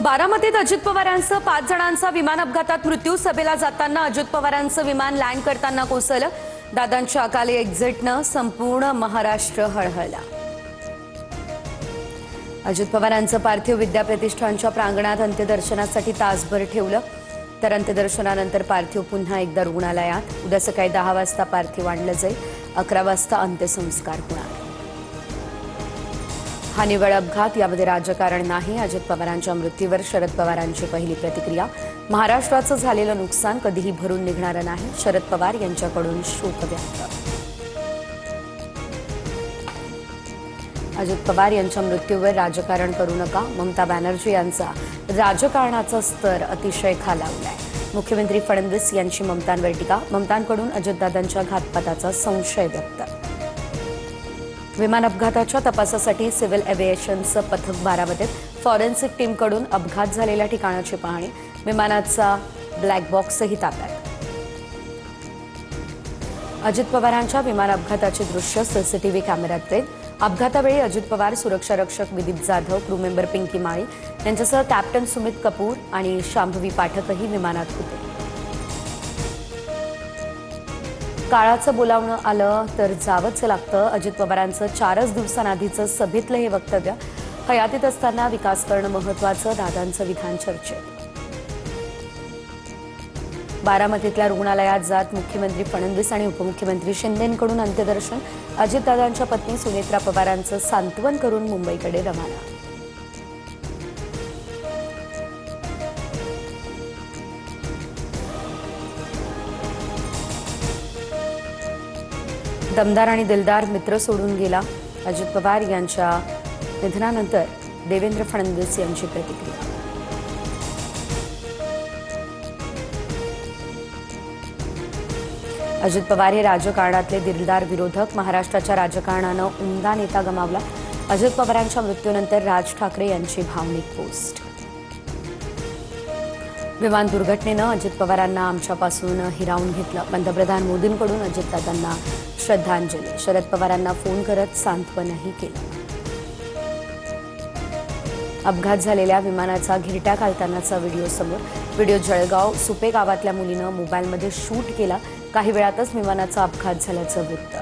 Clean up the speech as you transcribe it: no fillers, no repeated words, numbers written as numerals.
बारामतीत अजित पवारांसह 5 जणांचा विमान अपघातात मृत्यू। सभेला जाताना अजित पवारांचं विमान लँड करताना कोसळलं। दादांच्या अकाली एक्झिटनं संपूर्ण महाराष्ट्र हळहळला। अजित पवारांचं पार्थिव विद्याप्रतिष्ठानच्या प्रांगणात अंत्यदर्शनासाठी तासभर ठेवलं। तर अंत्यदर्शनानंतर पार्थिव पुन्हा एकदा रुग्णालयात। उद्या सकाळी 10 वाजता पार्थिव आणलं जाईल। 11 वाजता अंत्यसंस्कार होणार। हा निव्वळ अपघात, यामध्ये राजकारण नाही। अजित पवारांच्या मृत्यूवर शरद पवारांची पहिली प्रतिक्रिया। महाराष्ट्राचं झालेलं नुकसान कधीही भरून निघणारं नाही। शरद पवार यांच्याकडून शोक व्यक्त। अजित पवार यांच्या मृत्यूवर राजकारण करू नका। ममता बॅनर्जी यांचा राजकारणाचा स्तर अतिशय खालावलाय। मुख्यमंत्री फडणवीस यांची ममतांवर टीका। ममतांकडून अजितदादांच्या घातपाताचा संशय व्यक्त। विमान अपघाताच्या तपासासाठी सिव्हिल एव्हिएशनचं पथक बारामतीत। फॉरेन्सिक टीमकडून अपघात झालेल्या ठिकाणाची पाहणी। विमानाचा ब्लॅक बॉक्सही ताब्यात। अजित पवारांच्या विमान अपघाताची दृश्य सीसीटीव्ही कॅमेऱ्यात कैद। अपघातावेळी अजित पवार, सुरक्षा रक्षक विदीप जाधव, क्रू मेंबर पिंकी माळी यांच्यासह कॅप्टन सुमित कपूर आणि शांभवी पाठकही विमानात होते। काळाचं बोलावणं आलं तर जावंच लागतं। अजित पवारांचं 4 दिवसांआधीचं सभेतलं हे वक्तव्य। हयातीत असताना विकास करणं महत्त्वाचं, दादांचं विधान चर्चेत। बारामतीतल्या रुग्णालयात जात मुख्यमंत्री फडणवीस आणि उपमुख्यमंत्री शिंदेंकडून अंत्यदर्शन। अजितदादांच्या पत्नी सुनेत्रा पवारांचं सांत्वन करून मुंबईकडे रवाना। दमदार आणि दिलदार मित्र सोडून गेला। अजित पवार यांच्या निधनानंतर देवेंद्र फडणवीस यांची प्रतिक्रिया। अजित पवार हे राजकारणातले दिलदार विरोधक। महाराष्ट्राच्या राजकारणानं उमदा नेता गमावला। अजित पवारांच्या मृत्यूनंतर राज ठाकरे यांची भावनिक पोस्ट। विमान दुर्घटनेनं अजित पवारांना आमच्यापासून हिरावून घेतलं। पंतप्रधान मोदींकडून अजितदादांना श्रद्धांजली। शरद पवारांना फोन करत सांत्वनही केलं। अपघात झालेल्या विमानाचा घिरट्या घालतानाचा व्हिडिओ समोर। व्हिडिओ जळगाव सुपे गावातल्या मुलीनं मोबाईलमध्ये शूट केला। काही वेळातच विमानाचा अपघात झाल्याचं वृत्त।